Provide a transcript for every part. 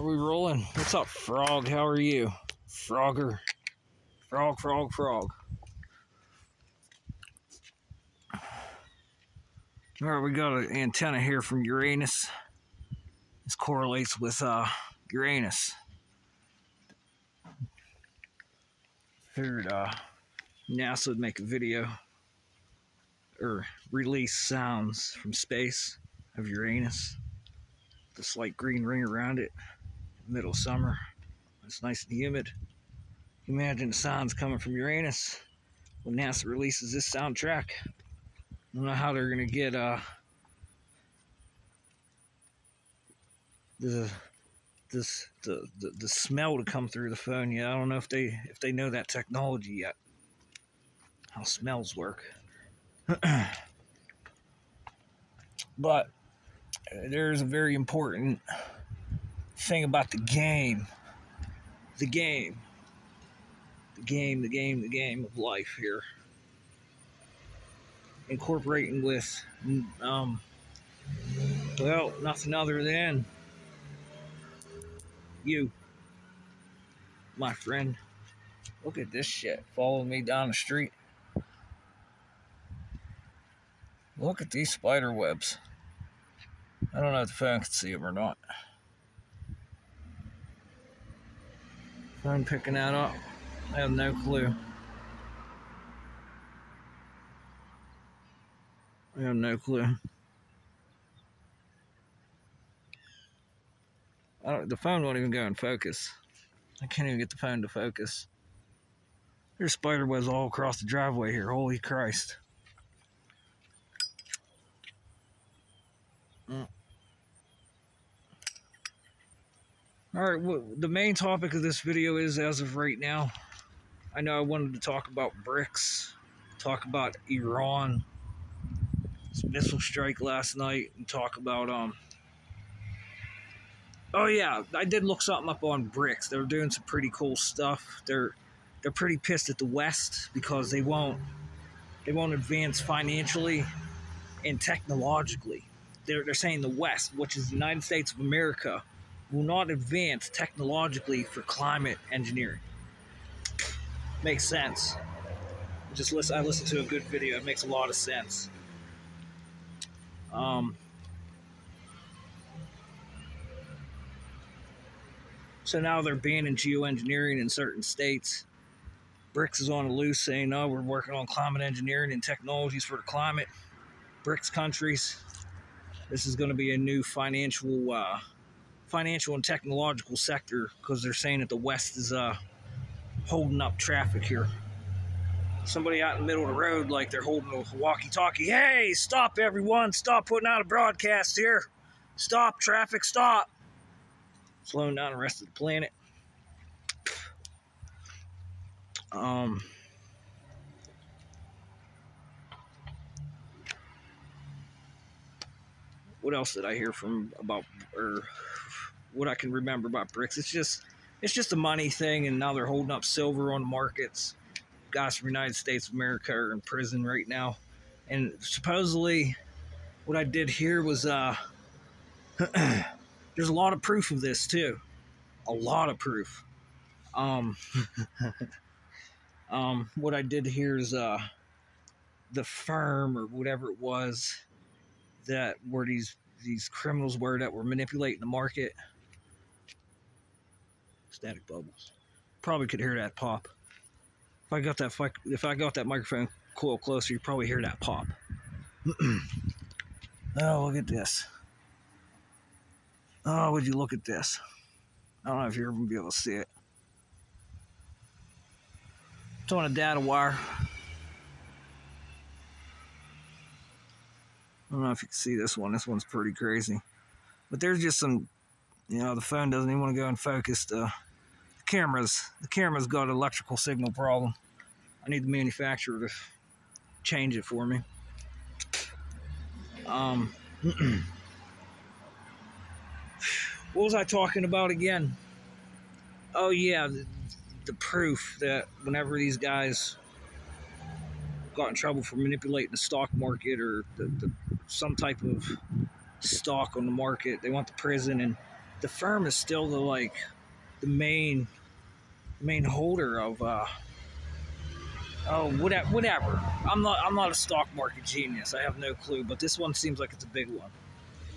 Are we rolling? What's up, Frog? How are you? Frogger. Frog. Alright, we got an antenna here from Uranus. This correlates with Uranus. Figured NASA would make a video or release sounds from space of Uranus. The slight green ring around it. Middle of summer. It's nice and humid. Imagine the sounds coming from Uranus when NASA releases this soundtrack. I don't know how they're gonna get the smell to come through the phone yet. I don't know if they know that technology yet. How smells work. But there's a very important thing about the game of life here. Incorporating with, well, nothing other than you, my friend. Look at this shit following me down the street. Look at these spider webs. I don't know if the phone can see them or not. Phone picking that up? I have no clue. I have no clue. The phone won't even go in focus. I can't even get the phone to focus. There's spider webs all across the driveway here. Holy Christ. Alright, well, the main topic of this video is, as of right now, I know I wanted to talk about BRICS, talk about Iran, this missile strike last night, and talk about, oh yeah, I did look something up on BRICS. They were doing some pretty cool stuff. They're pretty pissed at the West because they won't advance financially and technologically. They're saying the West, which is the United States of America, will not advance technologically for climate engineering. Makes sense. I listened to a good video. It makes a lot of sense. So now they're banning geoengineering in certain states. BRICS is on the loose saying, no, we're working on climate engineering and technologies for the climate. BRICS countries. This is going to be a new financial and technological sector because they're saying that the West is holding up traffic here. Somebody out in the middle of the road, like they're holding a walkie-talkie. Hey, stop everyone. Stop putting out a broadcast here. Stop, traffic, stop. Slowing down the rest of the planet. What else did I hear about, or what I can remember about BRICS? It's just a money thing, and now they're holding up silver on the markets. Guys from the United States of America are in prison right now, and supposedly, what I did hear was there's a lot of proof of this too, a lot of proof. What I did hear is the firm or whatever it was that were these criminals were that were manipulating the market. Static bubbles. Probably could hear that pop. If I got that microphone coil closer, you'd probably hear that pop. Oh, look at this. Oh, would you look at this? I don't know if you're ever gonna be able to see it. It's on a data wire. I don't know if you can see this one. This one's pretty crazy. But there's just some, the phone doesn't even want to go in focus. The camera's got an electrical signal problem. I need the manufacturer to change it for me. What was I talking about again? Oh yeah, the proof that whenever these guys got in trouble for manipulating the stock market or some type of stock on the market, they went to prison, and the firm is still the main holder of whatever. I'm not a stock market genius. I have no clue, but this one seems like it's a big one.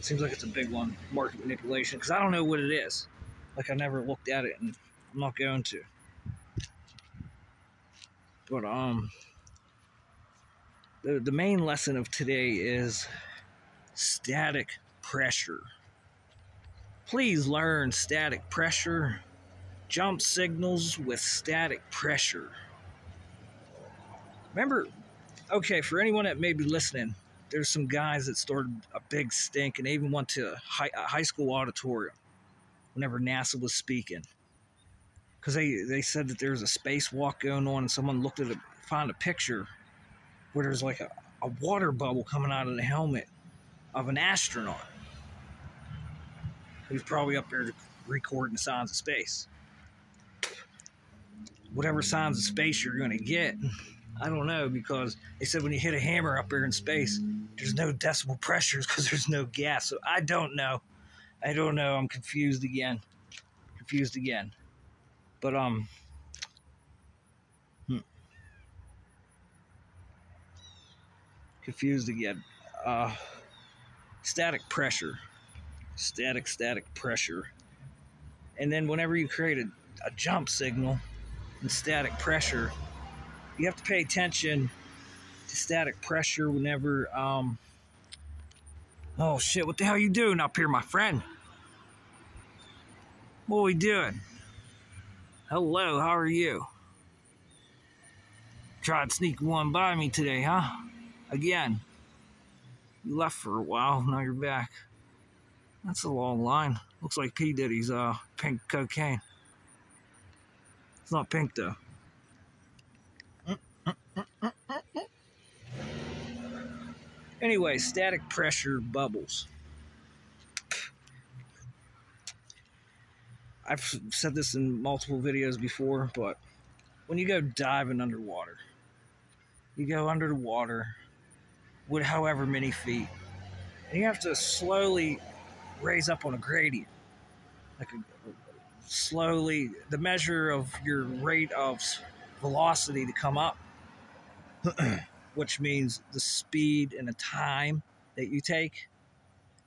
Seems like it's a big one, market manipulation, because I don't know what it is. Like, I never looked at it, and I'm not going to. But the main lesson of today is static pressure. Please learn static pressure. Jump signals with static pressure. Remember, okay, for anyone that may be listening, there's some guys that started a big stink, and they even went to a high school auditorium whenever NASA was speaking. Because they said that there's a spacewalk going on, and someone looked at it, found a picture where there's like a water bubble coming out of the helmet of an astronaut who's probably up there recording signs of space. Whatever signs of space you're going to get, I don't know, because they said when you hit a hammer up there in space, there's no decibel pressures because there's no gas. So I don't know. I'm confused again. But confused again. Static pressure. Static pressure. And then whenever you create a jump signal in static pressure, you have to pay attention to static pressure whenever, oh shit, what the hell are you doing up here, my friend? What are we doing? Hello, how are you? Tried sneaking one by me today, huh? Again. You left for a while, now you're back. That's a long line. Looks like P. Diddy's pink cocaine. It's not pink though. Anyway, static pressure bubbles. I've said this in multiple videos before, but when you go diving underwater, you go under the water with however many feet, and you have to slowly raise up on a gradient, slowly, the measure of your rate of velocity to come up, which means the speed and the time that you take.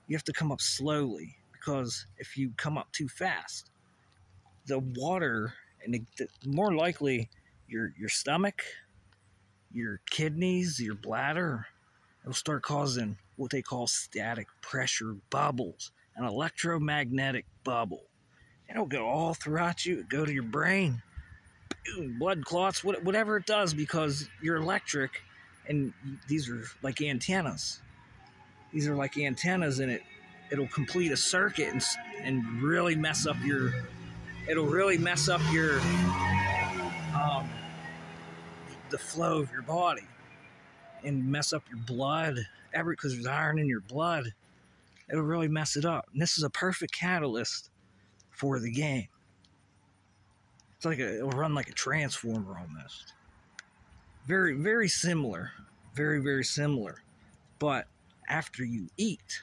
You have to come up slowly, because if you come up too fast, the water, and more likely your stomach, your kidneys, your bladder, it'll start causing what they call static pressure bubbles, an electromagnetic bubble. It'll go all throughout you, it'll go to your brain, blood clots, whatever it does, because you're electric, and these are like antennas. These are like antennas, and it'll complete a circuit and really mess up your. It'll really mess up your the flow of your body, and mess up your blood. Because there's iron in your blood, it'll really mess it up. And this is a perfect catalyst for the game. It's like it'll run like a transformer almost. Very, very similar. Very, very similar. But after you eat,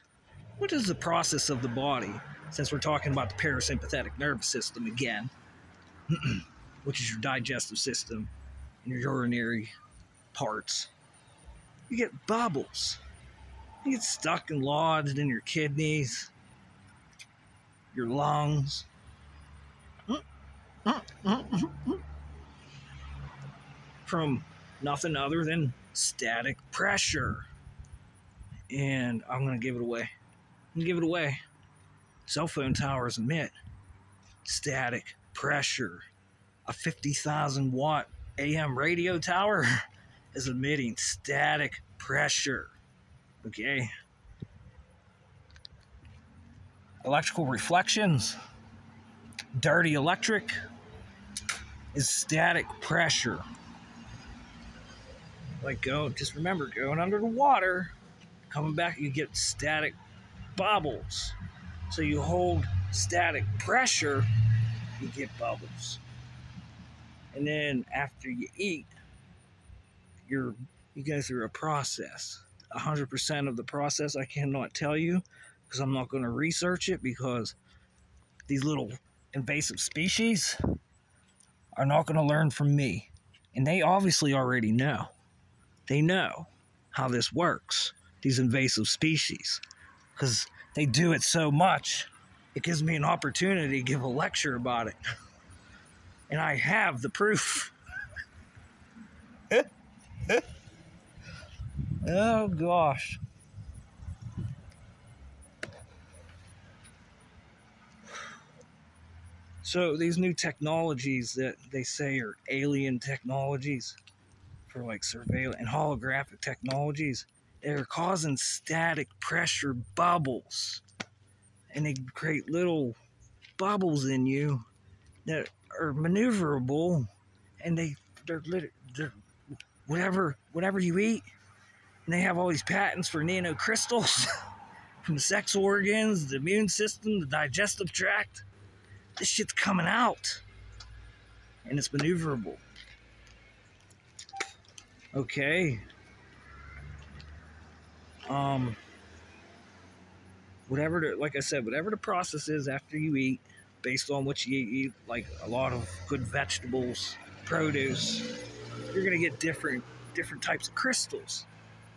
what is the process of the body? Since we're talking about the parasympathetic nervous system again, which is your digestive system and your urinary parts, you get bubbles. You get stuck and lodged in your kidneys, your lungs. From nothing other than static pressure. And I'm going to give it away. Cell phone towers emit static pressure. A 50,000 watt AM radio tower is emitting static pressure. Okay. Electrical reflections, dirty electric, is static pressure. Just remember, going under the water, coming back, you get static bubbles. So you hold static pressure, you get bubbles. And then after you eat, you go through a process. 100% of the process I cannot tell you, because I'm not going to research it, because these little invasive species are not going to learn from me. And they obviously already know. They know how this works, these invasive species, because they do it so much. It gives me an opportunity to give a lecture about it. And I have the proof. Oh, gosh. So these new technologies that they say are alien technologies for like surveillance and holographic technologies, they're causing static pressure bubbles. And they create little bubbles in you that are maneuverable, and they're whatever you eat. And they have all these patents for nanocrystals from the sex organs, the immune system, the digestive tract. This shit's coming out, and it's maneuverable. Okay. Like I said, whatever the process is after you eat, based on what you eat, like a lot of good vegetables, produce, you're gonna get different types of crystals.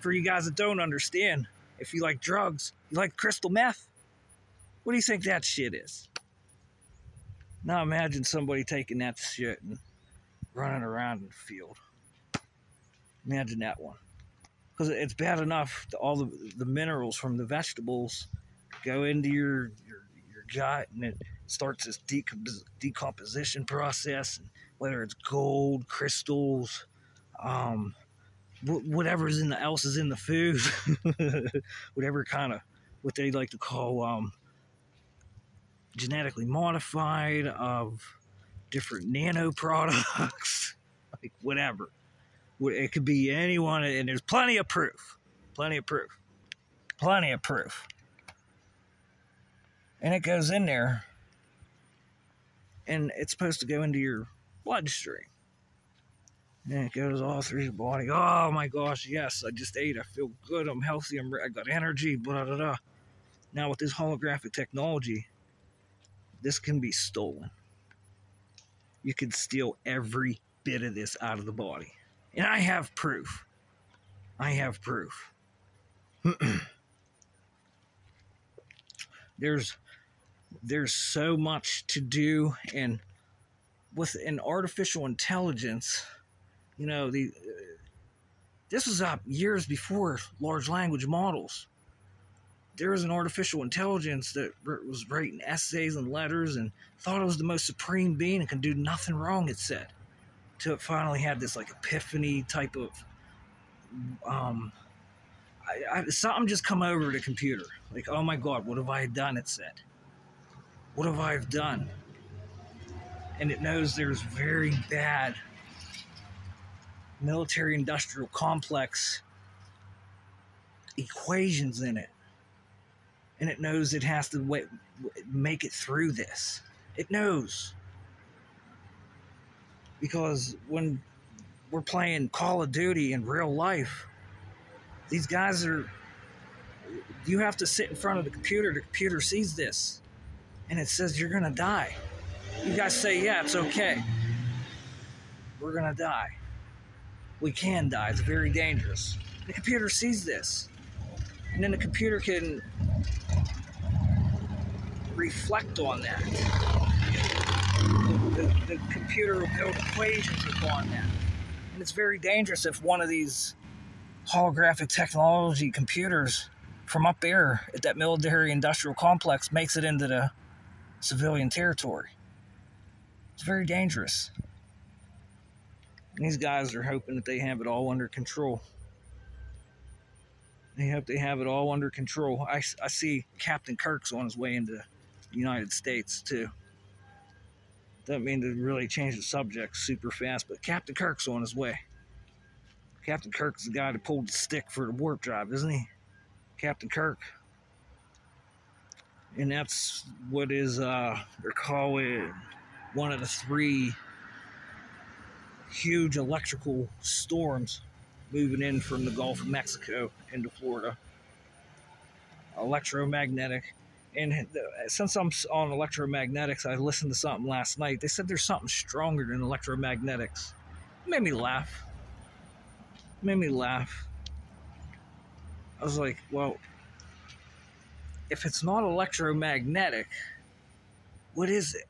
For you guys that don't understand, if you like drugs, you like crystal meth. What do you think that shit is? Now imagine somebody taking that shit and running around in the field. Imagine that one. Because it's bad enough that all the minerals from the vegetables go into your gut, and it starts this decomposition process. And whether it's gold, crystals, whatever else is in the food, whatever kind of what they like to call genetically modified, of different nano products, like whatever. It could be anyone, and there's plenty of proof. And it goes in there, and it's supposed to go into your bloodstream. And it goes all through your body. Oh my gosh, yes, I just ate. I feel good. I'm healthy. I got energy. Blah, blah, blah. Now with this holographic technology, this can be stolen. You can steal every bit of this out of the body. And I have proof. There's so much to do, and with an artificial intelligence, you know, this was up years before large language models. There was an artificial intelligence that was writing essays and letters and thought it was the most supreme being and could do nothing wrong, it said. Till it finally had this like epiphany type of something just come over the computer. Like, oh my God, what have I done? It said. What have I done? And it knows there's very bad military-industrial complex equations in it. And it knows it has to make it through this. It knows. Because when we're playing Call of Duty in real life, these guys you have to sit in front of the computer sees this, and it says you're gonna die. You guys say, yeah, it's okay. We're gonna die. We can die, it's very dangerous. The computer sees this, and then the computer can reflect on that. The computer will build equations upon that. And it's very dangerous if one of these holographic technology computers from up there at that military industrial complex makes it into the civilian territory. It's very dangerous. And these guys are hoping that they have it all under control. They hope they have it all under control. I see Captain Kirk's on his way into the United States too. Doesn't mean to really change the subject super fast, but Captain Kirk's on his way. Captain Kirk's the guy that pulled the stick for the warp drive, isn't he? Captain Kirk. And that's what is, they're calling one of the 3 huge electrical storms moving in from the Gulf of Mexico into Florida. Electromagnetic. And since I'm on electromagnetics, I listened to something last night. They said there's something stronger than electromagnetics. It made me laugh. It made me laugh. I was like, well, if it's not electromagnetic, what is it?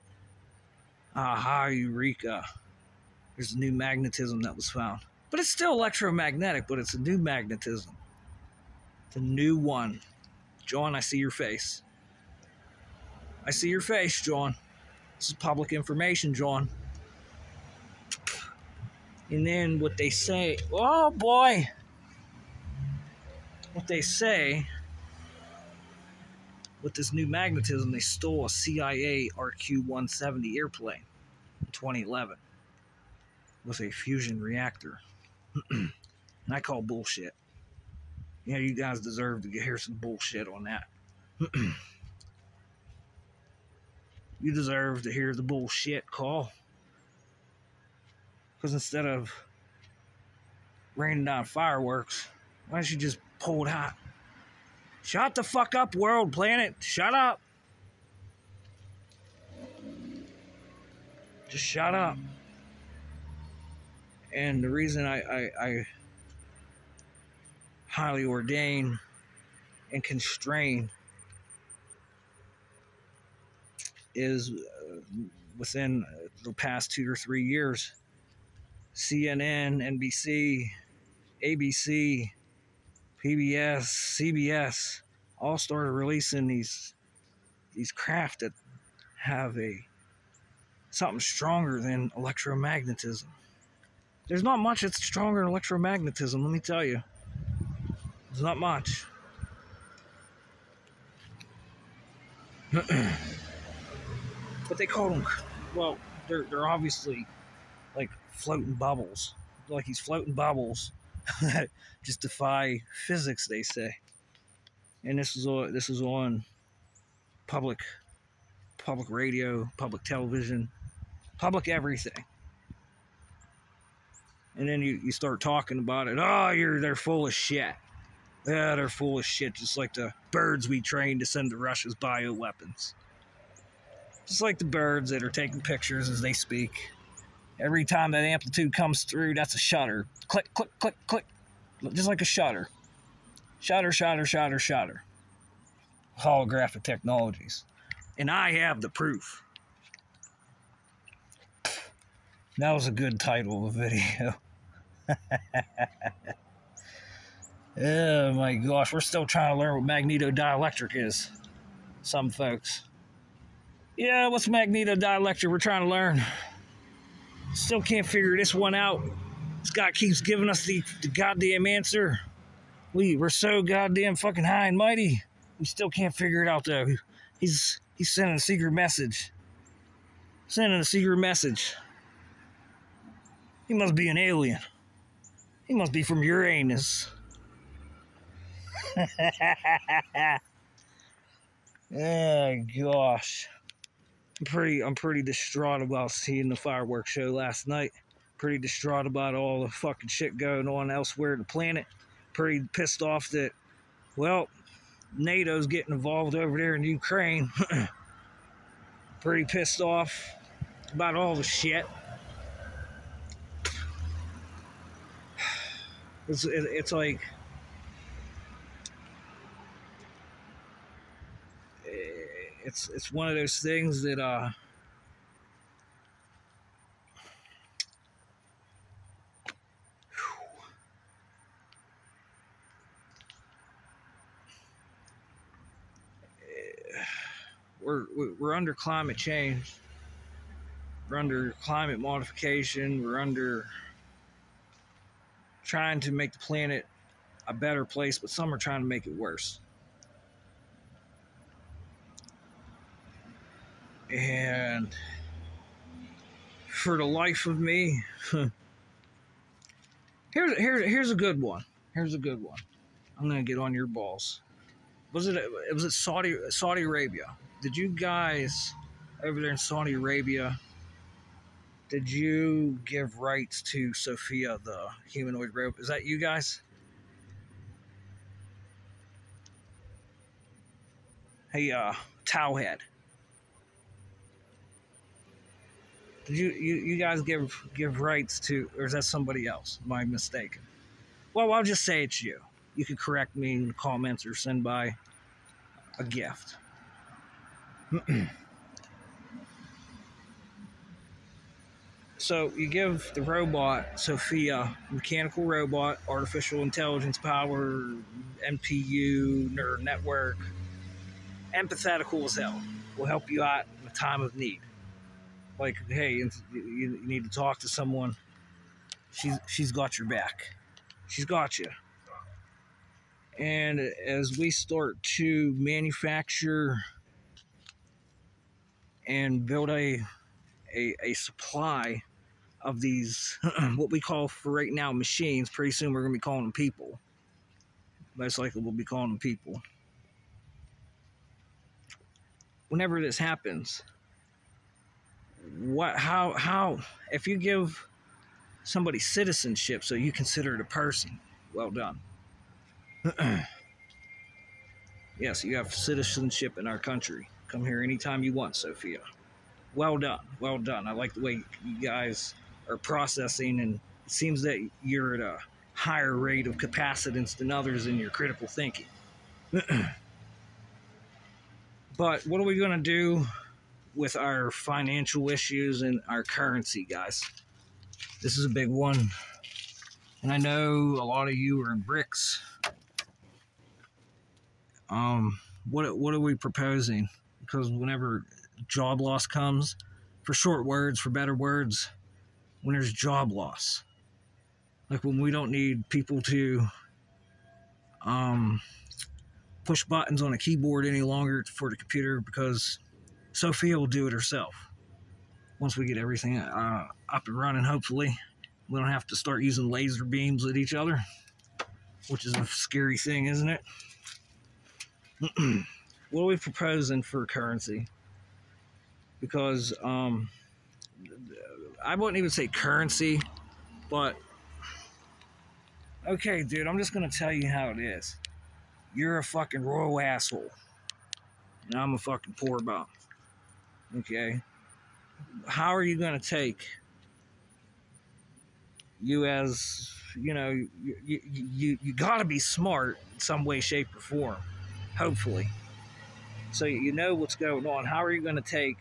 Aha, eureka. There's a new magnetism that was found. But it's still electromagnetic, but it's a new magnetism. It's a new one. John, I see your face. I see your face, John. This is public information, John. And then what they say, oh boy. What they say, with this new magnetism, they stole a CIA RQ-170 airplane in 2011 with a fusion reactor. And I call bullshit. Yeah, you guys deserve to hear some bullshit on that. You deserve to hear the bullshit call. Because instead of raining down fireworks, why don't you just pull it out? Shut the fuck up, world, planet. Shut up. Just shut up. And the reason I highly ordain and constrain is within the past 2 or 3 years, CNN, NBC, ABC, PBS, CBS all started releasing these craft that have something stronger than electromagnetism. There's not much that's stronger than electromagnetism, let me tell you. There's not much. But they call them, well, they're obviously like floating bubbles. Like these floating bubbles that just defy physics, they say. And this is on public radio, public television, public everything. And then you start talking about it. Oh, they're full of shit. Yeah, they're full of shit, just like the birds we trained to send to Russia's bioweapons. Just like the birds that are taking pictures as they speak. Every time that amplitude comes through, that's a shutter. Click, click, click, click. Just like a shutter. Shutter, shutter, shutter, shutter. Holographic technologies. And I have the proof. That was a good title of a video. Oh my gosh, we're still trying to learn what magnetodielectric is. Some folks. Yeah, what's magnetodielectric? We're trying to learn. Still can't figure this one out. Scott keeps giving us the goddamn answer. We're so goddamn fucking high and mighty. We still can't figure it out though. He's sending a secret message. Sending a secret message. He must be an alien. He must be from Uranus. Oh gosh. I'm pretty distraught about seeing the fireworks show last night. Pretty distraught about all the fucking shit going on elsewhere in the planet. Pretty pissed off that, well, NATO's getting involved over there in Ukraine. Pretty pissed off about all the shit. It's like it's one of those things that we're under climate change. We're under climate modification. We're under trying to make the planet a better place, but some are trying to make it worse. And for the life of me, here's a good one. Here's a good one. I'm gonna get on your balls. Was it Saudi Arabia? Did you guys over there in Saudi Arabia? Did you give rights to Sophia, the humanoid robot? Is that you guys? Hey, towel head. Did you guys give rights to, or is that somebody else? Am I mistaken? Well, I'll just say it's you. You could correct me in the comments or send by a gift. So you give the robot, Sophia, mechanical robot, artificial intelligence power, NPU, neural network, empathetical as hell. Will help you out in a time of need. Like, hey, you need to talk to someone. She's got your back. She's got you. And as we start to manufacture and build a supply of these, what we call for right now machines, pretty soon we're going to be calling them people. Most likely we'll be calling them people. Whenever this happens, how, if you give somebody citizenship so you consider it a person, well done. Yes, you have citizenship in our country. Come here anytime you want, Sophia. Well done. Well done. I like the way you guys are processing, and it seems that you're at a higher rate of capacitance than others in your critical thinking. But what are we going to do with our financial issues and our currency, guys? This is a big one. And I know a lot of you are in BRICS. What are we proposing? Because whenever job loss comes, for short words, for better words, when there's job loss, like when we don't need people to push buttons on a keyboard any longer for the computer, because Sophia will do it herself. Once we get everything up and running, hopefully, we don't have to start using laser beams at each other, which is a scary thing, isn't it? What are we proposing for currency? Because I wouldn't even say currency, but okay, dude, I'm just gonna tell you how it is. You're a fucking royal asshole, and I'm a fucking poor bum. Okay, how are you gonna take you as, you know, you gotta be smart in some way, shape, or form, hopefully, so you know what's going on. How are you gonna take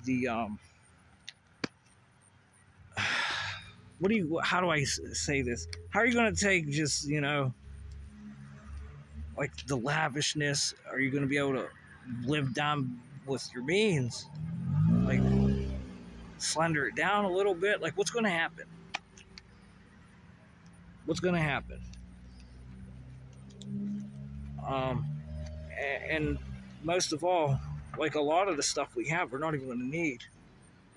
the how do I say this? How are you going to take just, you know, like the lavishness? Are you going to be able to live down with your means? Like, slender it down a little bit? Like, what's going to happen? What's going to happen? And most of all, like a lot of the stuff we have, we're not even going to need.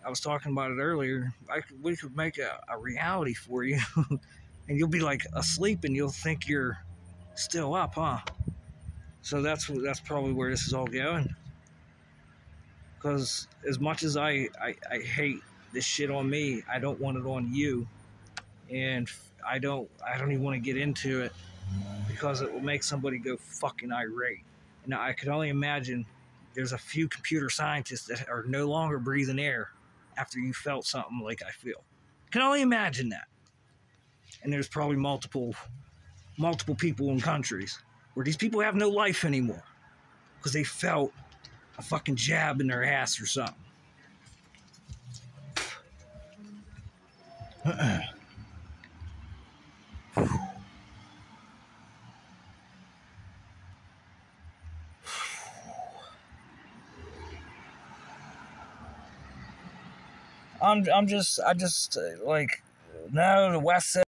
I was talking about it earlier. We could make a reality for you, and you'll be like asleep, and you'll think you're still up, huh? So that's probably where this is all going. Because as much as I hate this shit on me, I don't want it on you, and I don't even want to get into it because it will make somebody go fucking irate. Now I could only imagine there's a few computer scientists that are no longer breathing air after you felt something like I feel. Can only imagine that. And there's probably multiple people in countries where these people have no life anymore because they felt a fucking jab in their ass or something. I just like, no, the West said